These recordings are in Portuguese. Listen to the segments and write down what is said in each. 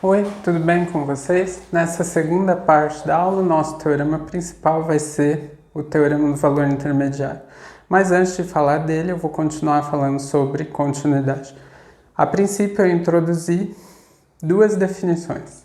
Oi, tudo bem com vocês? Nessa segunda parte da aula, o nosso teorema principal vai ser o teorema do valor intermediário. Mas antes de falar dele, eu vou continuar falando sobre continuidade. A princípio, eu introduzi duas definições.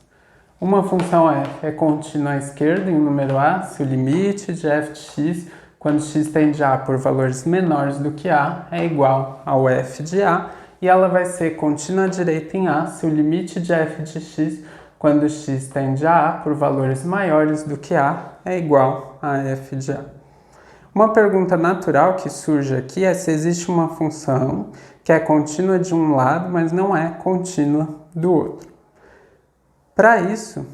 Uma função f é contínua à esquerda em um número a se o limite de f de x, quando x tende a por valores menores do que a, é igual ao f de a, e ela vai ser contínua à direita em a se o limite de f de x, quando x tende a por valores maiores do que a, é igual a f de a. Uma pergunta natural que surge aqui é se existe uma função que é contínua de um lado, mas não é contínua do outro. Para isso,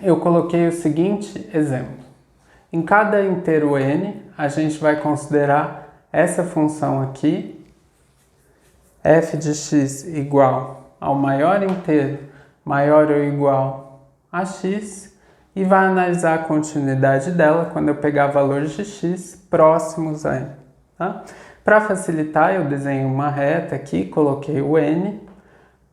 eu coloquei o seguinte exemplo. Em cada inteiro n, a gente vai considerar essa função aqui, f de x igual ao maior inteiro maior ou igual a x, e vai analisar a continuidade dela quando eu pegar valores de x próximos a n. Tá? Para facilitar, eu desenho uma reta aqui, coloquei o n,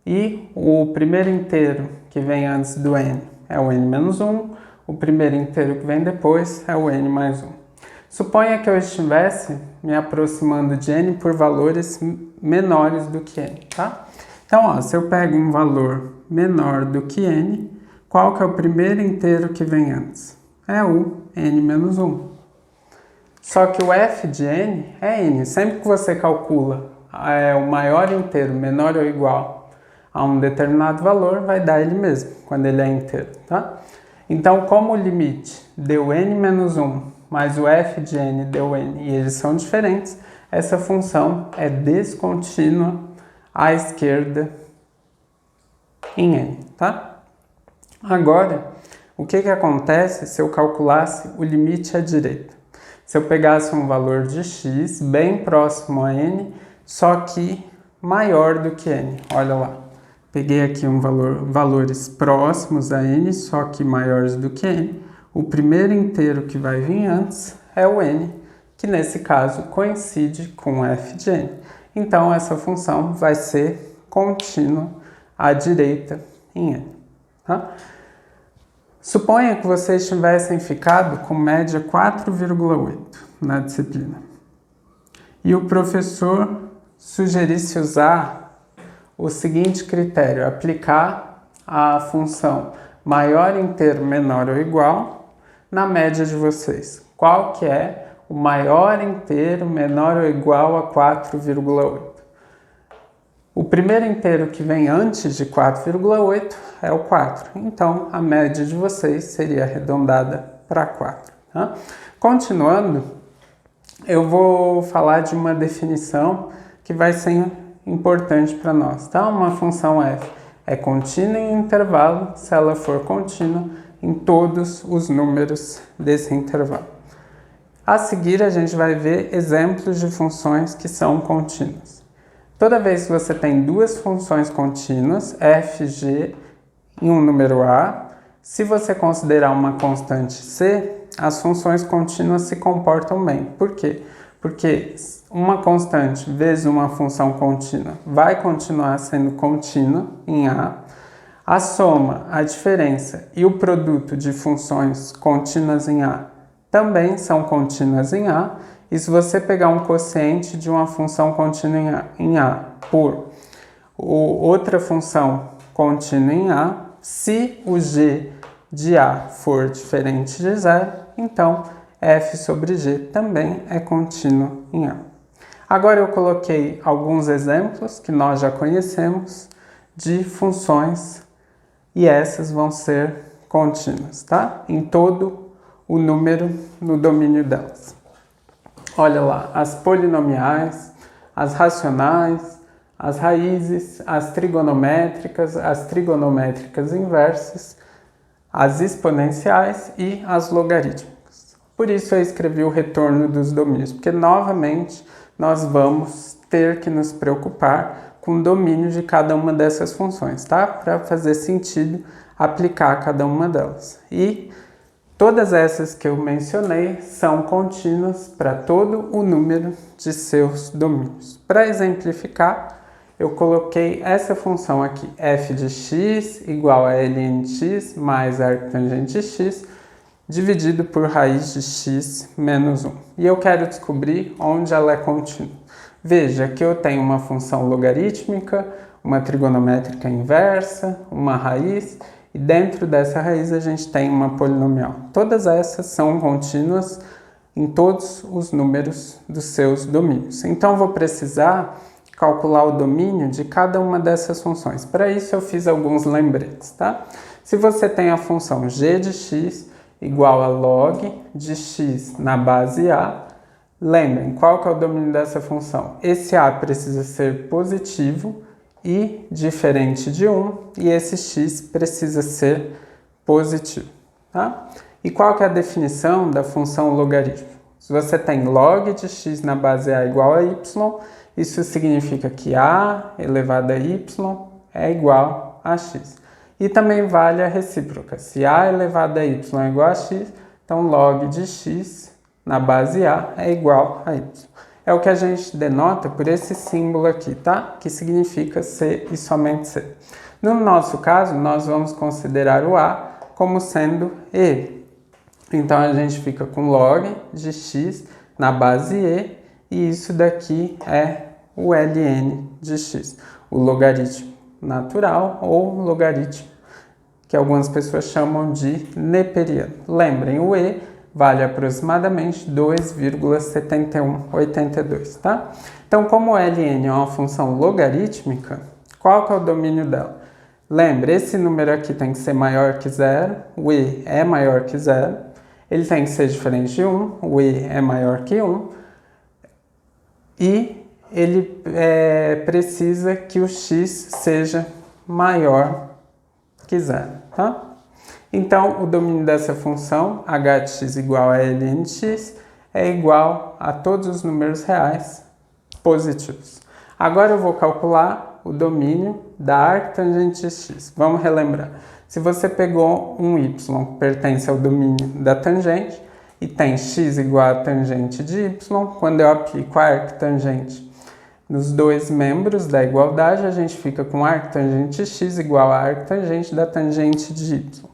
e o primeiro inteiro que vem antes do n é o n menos 1, o primeiro inteiro que vem depois é o n mais 1. Suponha que eu estivesse me aproximando de n por valores menores do que n, tá? Então, se eu pego um valor menor do que n, qual que é o primeiro inteiro que vem antes? É o n menos 1. Só que o f de n é n. Sempre que você calcula o maior inteiro menor ou igual a um determinado valor, vai dar ele mesmo, quando ele é inteiro, tá? Então, como o limite deu n menos 1 mais o f de n deu n e eles são diferentes, essa função é descontínua à esquerda em n, tá? Agora, o que acontece se eu calculasse o limite à direita? Se eu pegasse um valor de x bem próximo a n, só que maior do que n, olha lá. Peguei aqui valores próximos a n, só que maiores do que n. O primeiro inteiro que vai vir antes é o n, que nesse caso coincide com f de n. Então, essa função vai ser contínua à direita em n. Tá? Suponha que vocês tivessem ficado com média 4,8 na disciplina. E o professor sugerisse usar o seguinte critério: aplicar a função maior inteiro menor ou igual na média de vocês. Qual que é o maior inteiro menor ou igual a 4,8? O primeiro inteiro que vem antes de 4,8 é o 4. Então, a média de vocês seria arredondada para 4. Tá? Continuando, eu vou falar de uma definição que vai ser importante para nós. Tá? Uma função f é contínua em um intervalo se ela for contínua em todos os números desse intervalo. A seguir, a gente vai ver exemplos de funções que são contínuas. Toda vez que você tem duas funções contínuas, f, g, em um número a, se você considerar uma constante c, as funções contínuas se comportam bem. Por quê? Porque uma constante vezes uma função contínua vai continuar sendo contínua em a soma, a diferença e o produto de funções contínuas em a também são contínuas em a, e se você pegar um quociente de uma função contínua em a por outra função contínua em a, se o g de a for diferente de zero, então f sobre g também é contínuo em a. Agora eu coloquei alguns exemplos que nós já conhecemos de funções e essas vão ser contínuas, tá? Em todo o número no domínio delas. Olha lá, as polinomiais, as racionais, as raízes, as trigonométricas inversas, as exponenciais e as logarítmicas. Por isso eu escrevi o retorno dos domínios, porque novamente nós vamos ter que nos preocupar com o domínio de cada uma dessas funções, tá? Para fazer sentido aplicar cada uma delas. E todas essas que eu mencionei são contínuas para todo o número de seus domínios. Para exemplificar, eu coloquei essa função aqui, f de x igual a ln de x mais arctangente de x, dividido por raiz de x menos 1. E eu quero descobrir onde ela é contínua. Veja que eu tenho uma função logarítmica, uma trigonométrica inversa, uma raiz, e dentro dessa raiz a gente tem uma polinomial. Todas essas são contínuas em todos os números dos seus domínios. Então eu vou precisar calcular o domínio de cada uma dessas funções. Para isso eu fiz alguns lembretes, tá? Se você tem a função g de x igual a log de x na base a, lembrem, qual que é o domínio dessa função? Esse a precisa ser positivo e diferente de 1, e esse x precisa ser positivo, tá? E qual que é a definição da função logaritmo? Se você tem log de x na base a igual a y, isso significa que a elevado a y é igual a x. E também vale a recíproca. Se a elevado a y é igual a x, então log de x na base a é igual a y. É o que a gente denota por esse símbolo aqui, tá? Que significa C e somente C. No nosso caso, nós vamos considerar o a como sendo e. Então a gente fica com log de x na base e, e isso daqui é o ln de x, o logaritmo natural ou logaritmo que algumas pessoas chamam de neperiano. Lembrem, o e vale aproximadamente 2,7182, tá? Então, como o ln é uma função logarítmica, qual que é o domínio dela? Lembre, esse número aqui tem que ser maior que zero, o e é maior que zero, ele tem que ser diferente de 1, o e é maior que 1, e ele precisa que o x seja maior que zero, tá? Então, o domínio dessa função, h de x igual a ln de x, é igual a todos os números reais positivos. Agora eu vou calcular o domínio da arctangente de x. Vamos relembrar. Se você pegou um y que pertence ao domínio da tangente e tem x igual a tangente de y, quando eu aplico a arctangente nos dois membros da igualdade, a gente fica com arctangente de x igual a arctangente da tangente de y.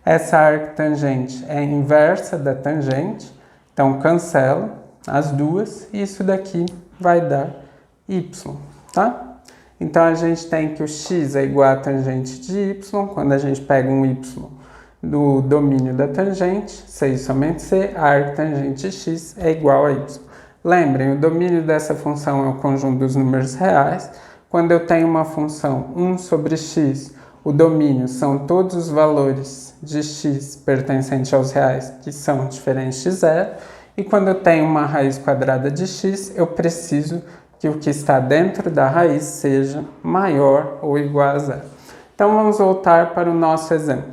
Essa arctangente é inversa da tangente, então cancela as duas e isso daqui vai dar y, tá? Então a gente tem que o x é igual a tangente de y, quando a gente pega um y do domínio da tangente, C e somente C, a arctangente de x é igual a y. Lembrem, o domínio dessa função é o conjunto dos números reais. Quando eu tenho uma função 1 sobre x, o domínio são todos os valores de x pertencentes aos reais que são diferentes de zero. E quando eu tenho uma raiz quadrada de x, eu preciso que o que está dentro da raiz seja maior ou igual a zero. Então vamos voltar para o nosso exemplo.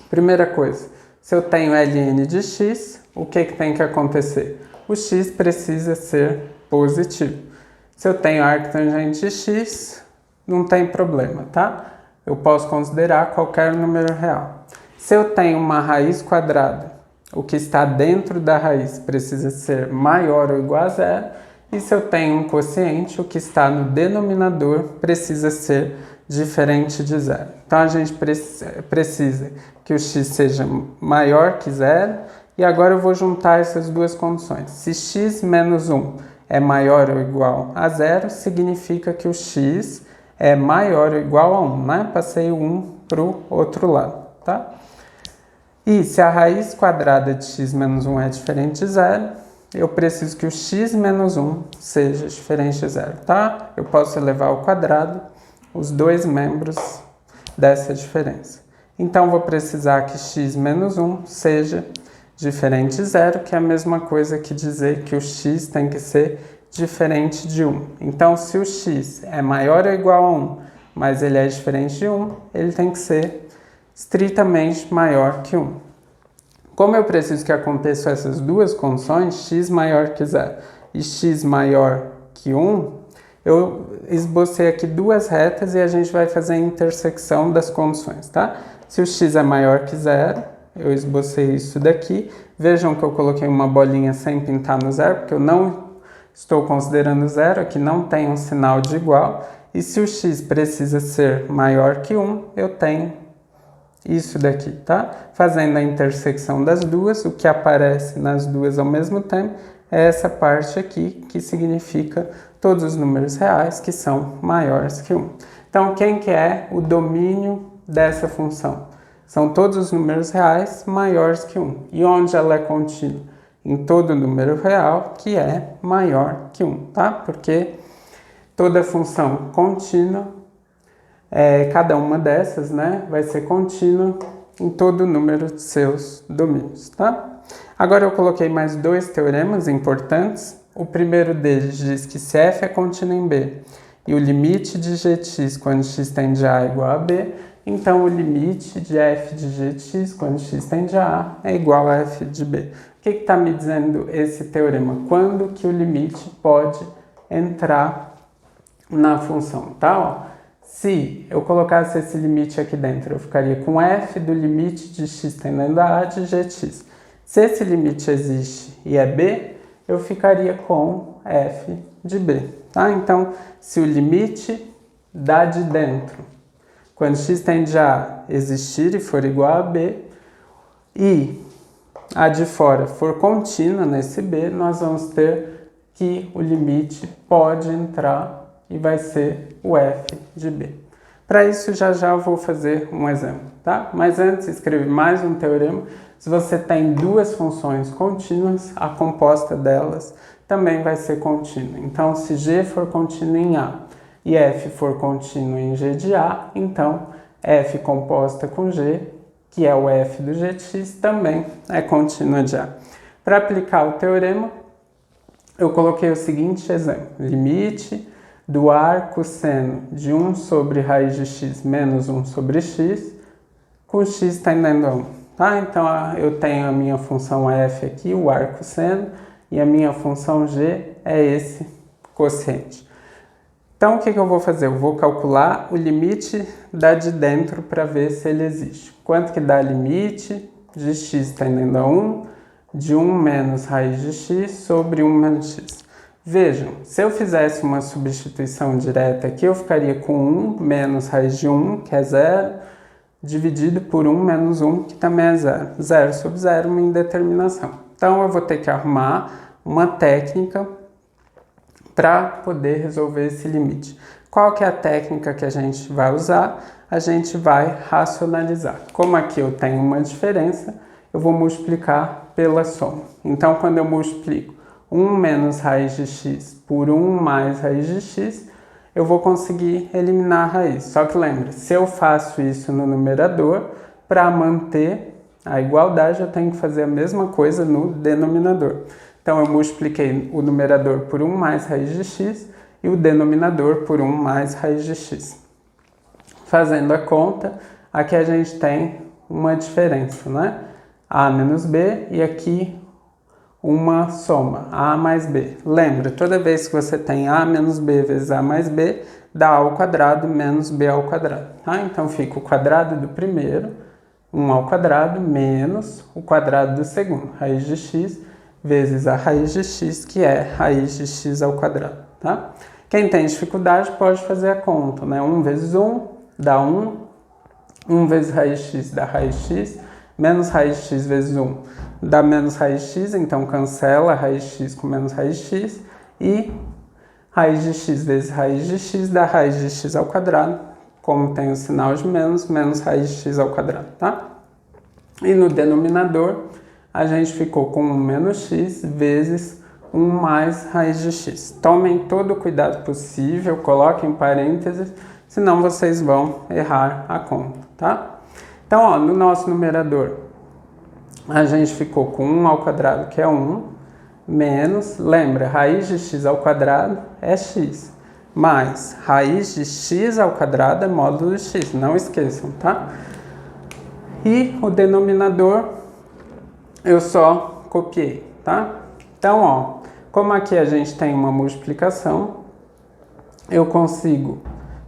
Primeira coisa, se eu tenho ln de x, o que tem que acontecer? O x precisa ser positivo. Se eu tenho arctangente de x, não tem problema, tá? Eu posso considerar qualquer número real. Se eu tenho uma raiz quadrada, o que está dentro da raiz precisa ser maior ou igual a zero. E se eu tenho um quociente, o que está no denominador precisa ser diferente de zero. Então a gente precisa que o x seja maior que zero. E agora eu vou juntar essas duas condições. Se x menos 1 é maior ou igual a zero, significa que o x é maior ou igual a 1, né? Passei o 1 para o outro lado, tá? E se a raiz quadrada de x menos 1 é diferente de zero, eu preciso que o x menos 1 seja diferente de zero, tá? Eu posso elevar ao quadrado os dois membros dessa diferença. Então, vou precisar que x menos 1 seja diferente de zero, que é a mesma coisa que dizer que o x tem que ser diferente de 1. Então, se o x é maior ou igual a 1, mas ele é diferente de 1, ele tem que ser estritamente maior que 1. Como eu preciso que aconteçam essas duas condições, x maior que 0 e x maior que 1, eu esbocei aqui duas retas e a gente vai fazer a intersecção das condições, tá? Se o x é maior que 0, eu esbocei isso daqui. Vejam que eu coloquei uma bolinha sem pintar no zero, porque eu não estou considerando zero, aqui não tem um sinal de igual, e se o x precisa ser maior que 1, eu tenho isso daqui, tá? Fazendo a intersecção das duas, o que aparece nas duas ao mesmo tempo é essa parte aqui, que significa todos os números reais que são maiores que 1. Então, quem que é o domínio dessa função? São todos os números reais maiores que 1. E onde ela é contínua? Em todo número real que é maior que 1, tá? Porque toda função contínua, cada uma dessas, né, vai ser contínua em todo número de seus domínios, tá? Agora eu coloquei mais dois teoremas importantes. O primeiro deles diz que se f é contínuo em B e o limite de gx quando x tende a A é igual a B, então o limite de f de gx quando x tende a A é igual a f de B. O que está me dizendo esse teorema? Quando que o limite pode entrar na função, tá? Ó, se eu colocasse esse limite aqui dentro, eu ficaria com f do limite de x tendendo a A de gx. Se esse limite existe e é b, eu ficaria com f de b, tá? Então, se o limite da de dentro, quando x tende a existir e for igual a b, e a de fora for contínua nesse b, nós vamos ter que o limite pode entrar e vai ser o f de b. Para isso, já eu vou fazer um exemplo, tá? Mas antes, escrevi mais um teorema. Se você tem duas funções contínuas, a composta delas também vai ser contínua. Então, se g for contínuo em A e f for contínuo em g de A, então f composta com g, que é o f do gx, também é contínua de A. Para aplicar o teorema, eu coloquei o seguinte exemplo. Limite do arco seno de 1 sobre raiz de x menos 1 sobre x, com x tendendo a 1. Tá? Então, eu tenho a minha função f aqui, o arco seno, e a minha função g é esse quociente. Então, o que eu vou fazer? Eu vou calcular o limite da de dentro para ver se ele existe. Quanto que dá limite de x tendendo a 1 de 1 menos raiz de x sobre 1 menos x? Vejam, se eu fizesse uma substituição direta aqui, eu ficaria com 1 menos raiz de 1, que é 0, dividido por 1 menos 1, que também é 0. 0 sobre 0, uma indeterminação. Então, eu vou ter que arrumar uma técnica para poder resolver esse limite. Qual que é a técnica que a gente vai usar? A gente vai racionalizar. Como aqui eu tenho uma diferença, eu vou multiplicar pela soma. Então, quando eu multiplico 1 menos raiz de x por 1 mais raiz de x, eu vou conseguir eliminar a raiz. Só que lembra, se eu faço isso no numerador, para manter a igualdade, eu tenho que fazer a mesma coisa no denominador. Então, eu multipliquei o numerador por 1 mais raiz de x e o denominador por 1 mais raiz de x. Fazendo a conta, aqui a gente tem uma diferença, né? A menos b e aqui uma soma, a mais b. Lembra, toda vez que você tem a menos b vezes a mais b, dá a ao quadrado menos b ao quadrado. Tá? Então, fica o quadrado do primeiro, 1 ao quadrado, menos o quadrado do segundo, raiz de x, vezes a raiz de x, que é raiz de x ao quadrado. Tá? Quem tem dificuldade pode fazer a conta, né? 1 vezes 1 dá 1, 1 vezes raiz de x dá raiz de x, menos raiz de x vezes 1 dá menos raiz de x, então cancela raiz de x com menos raiz de x, e raiz de x vezes raiz de x dá raiz de x ao quadrado, como tem o sinal de menos, menos raiz de x ao quadrado, tá? E no denominador, a gente ficou com 1 menos x vezes 1 mais raiz de x. Tomem todo o cuidado possível, coloquem parênteses, senão vocês vão errar a conta, tá? Então, ó, no nosso numerador, a gente ficou com 1 ao quadrado, que é 1, menos, lembra, raiz de x ao quadrado é x, mais raiz de x ao quadrado é módulo de x, não esqueçam, tá? E o denominador eu só copiei, tá? Então, ó, como aqui a gente tem uma multiplicação, eu consigo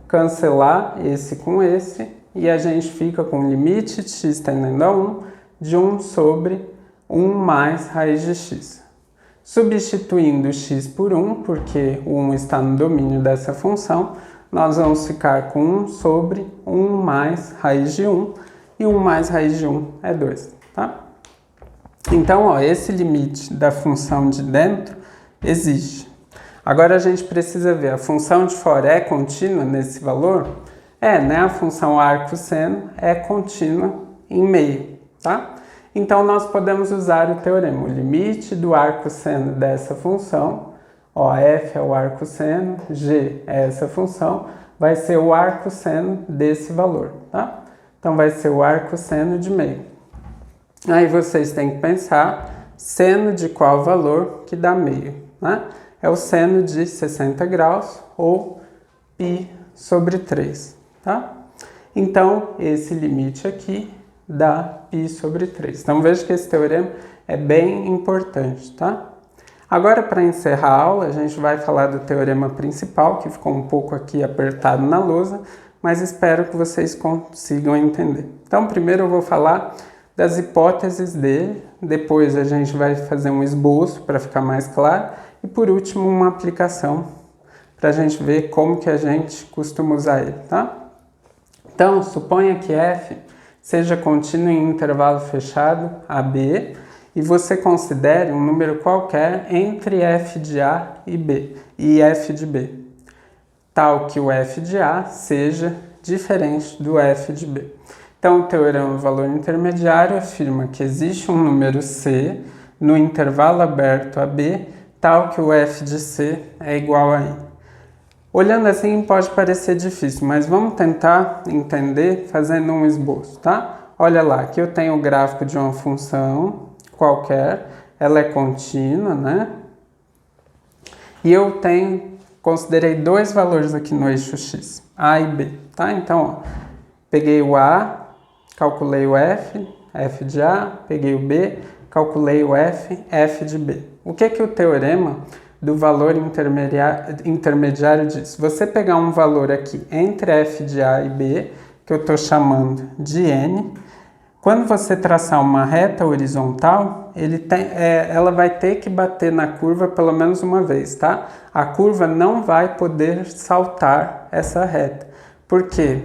cancelar esse com esse e a gente fica com limite de x tendendo a 1 de 1 sobre 1 mais raiz de x. Substituindo x por 1, porque o 1 está no domínio dessa função, nós vamos ficar com 1 sobre 1 mais raiz de 1, e 1 mais raiz de 1 é 2, tá? Então, ó, esse limite da função de dentro existe. Agora a gente precisa ver, a função de fora é contínua nesse valor? É, né? A função arcosseno é contínua em meio, tá? Então, nós podemos usar o teorema. O limite do arcosseno dessa função, ó, f é o arcosseno, g é essa função, vai ser o arcosseno desse valor, tá? Então, vai ser o arcosseno de meio. Aí vocês têm que pensar, seno de qual valor que dá meio, né? É o seno de 60 graus ou π sobre 3, tá? Então, esse limite aqui dá π sobre 3. Então, veja que esse teorema é bem importante, tá? Agora, para encerrar a aula, a gente vai falar do teorema principal, que ficou um pouco aqui apertado na lousa, mas espero que vocês consigam entender. Então, primeiro eu vou falar das hipóteses dele, depois a gente vai fazer um esboço para ficar mais claro, e por último uma aplicação para a gente ver como que a gente costuma usar ele, tá? Então, suponha que f seja contínuo em intervalo fechado AB e você considere um número qualquer entre f de A e B e f de B, tal que o f de A seja diferente do f de B. Então, o teorema do valor intermediário afirma que existe um número C no intervalo aberto AB, tal que o f de C é igual a I. Olhando assim pode parecer difícil, mas vamos tentar entender fazendo um esboço, tá? Olha lá, aqui eu tenho o gráfico de uma função qualquer, ela é contínua, né? E eu considerei dois valores aqui no eixo x, A e B, tá? Então, ó, peguei o A, calculei o f de A, peguei o B, calculei o f de B. O que o teorema do valor intermediário diz? Se você pegar um valor aqui entre f de A e B, que eu estou chamando de n, quando você traçar uma reta horizontal, ela vai ter que bater na curva pelo menos uma vez, tá? A curva não vai poder saltar essa reta. Por quê?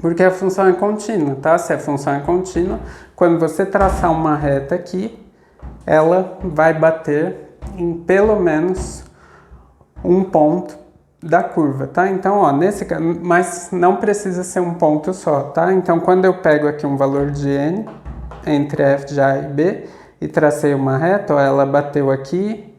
Porque a função é contínua, tá? Se a função é contínua, quando você traçar uma reta aqui, ela vai bater em pelo menos um ponto da curva, tá? Então, ó, nesse caso, mas não precisa ser um ponto só, tá? Então, quando eu pego aqui um valor de n entre f de A e B e tracei uma reta, ó, ela bateu aqui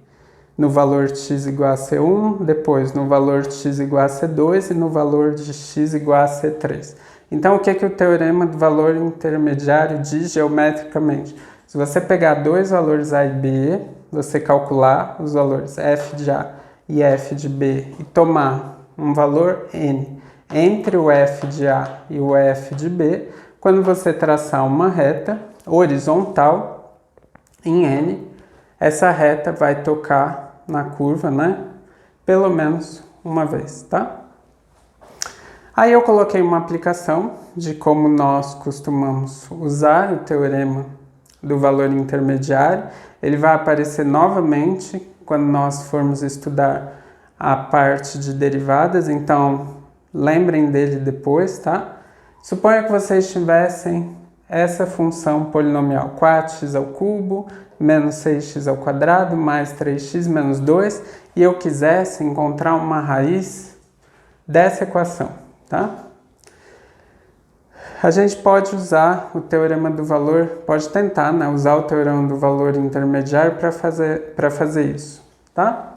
no valor de x igual a C1, depois no valor de x igual a C2 e no valor de x igual a C3. Então, o que o teorema do valor intermediário diz geometricamente? Se você pegar dois valores A e B, você calcular os valores f de A e f de B e tomar um valor n entre o f de A e o f de B, quando você traçar uma reta horizontal em n, essa reta vai tocar na curva, né? Pelo menos uma vez, tá? Aí eu coloquei uma aplicação de como nós costumamos usar o teorema do valor intermediário. Ele vai aparecer novamente quando nós formos estudar a parte de derivadas, então lembrem dele depois, tá? Suponha que vocês tivessem essa função polinomial 4x ao cubo menos 6x ao quadrado mais 3x menos 2 e eu quisesse encontrar uma raiz dessa equação, tá? A gente pode usar o teorema do valor, pode tentar, né, usar o teorema do valor intermediário para fazer isso, tá?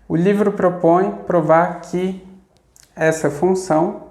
O livro propõe provar que essa função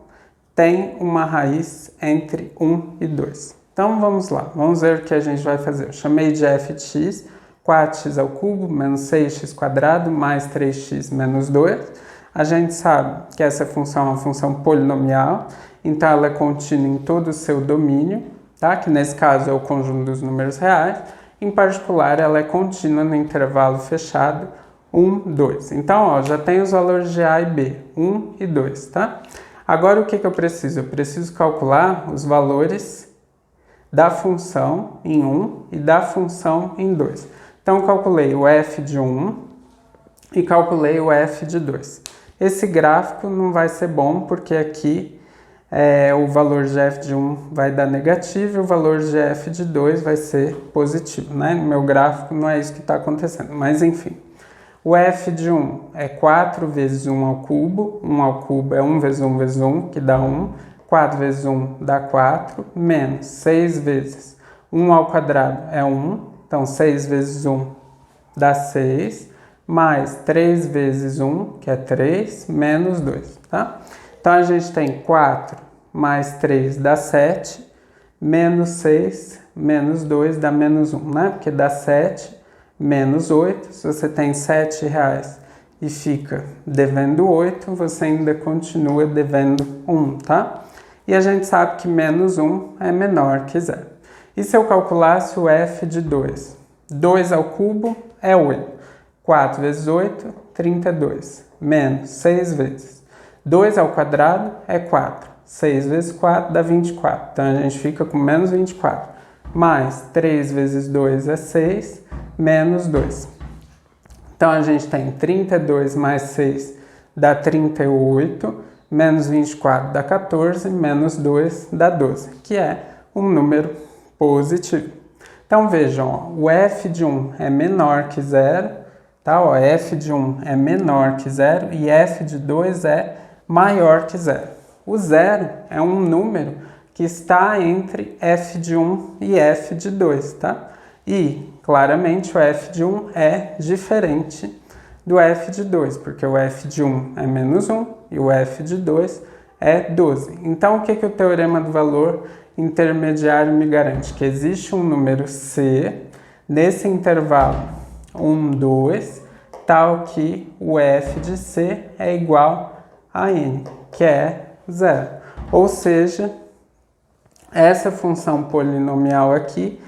tem uma raiz entre 1 e 2. Então vamos lá, vamos ver o que a gente vai fazer. Eu chamei de f de x, 4x ao cubo menos 6x quadrado mais 3x menos 2. A gente sabe que essa função é uma função polinomial, então ela é contínua em todo o seu domínio, tá? Que nesse caso é o conjunto dos números reais. Em particular, ela é contínua no intervalo fechado 1, 2. Então, ó, já tem os valores de A e B, 1 e 2, tá? Agora, o que eu preciso? Eu preciso calcular os valores da função em 1 e da função em 2. Então, eu calculei o f de 1 e calculei o f de 2. Esse gráfico não vai ser bom, porque aqui o valor de f de 1 vai dar negativo e o valor de f de 2 vai ser positivo, né? No meu gráfico não é isso que está acontecendo, mas enfim. O f de 1 é 4 vezes 1 ao cubo. 1 ao cubo é 1 vezes 1 vezes 1, que dá 1. 4 vezes 1 dá 4, menos 6 vezes 1 ao quadrado é 1. Então, 6 vezes 1 dá 6, mais 3 vezes 1, que é 3, menos 2, tá? Então, a gente tem 4 mais 3 dá 7, menos 6, menos 2 dá menos 1, né? Porque dá 7 menos 8, se você tem R$7 e fica devendo 8, você ainda continua devendo 1, tá? E a gente sabe que menos 1 é menor que 0. E se eu calculasse o f de 2? 2 ao cubo é 8. 4 vezes 8, 32. Menos 6 vezes. 2 ao quadrado é 4. 6 vezes 4 dá 24. Então a gente fica com menos 24. Mais 3 vezes 2 é 6. Menos 2. Então, a gente tem 32 mais 6 dá 38, menos 24 dá 14, menos 2 dá 12, que é um número positivo. Então, vejam, ó, o f de 1 é menor que 0, tá? Ó, f de 1 é menor que 0 e f de 2 é maior que 0. O 0 é um número que está entre f de 1 e f de 2, tá? E, claramente, o f de 1 é diferente do f de 2, porque o f de 1 é menos 1 e o f de 2 é 12. Então, o que o teorema do valor intermediário me garante? Que existe um número c nesse intervalo 1, 2, tal que o f de c é igual a n, que é 0. Ou seja, essa função polinomial aqui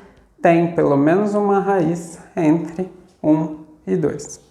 tem pelo menos uma raiz entre 1 e 2.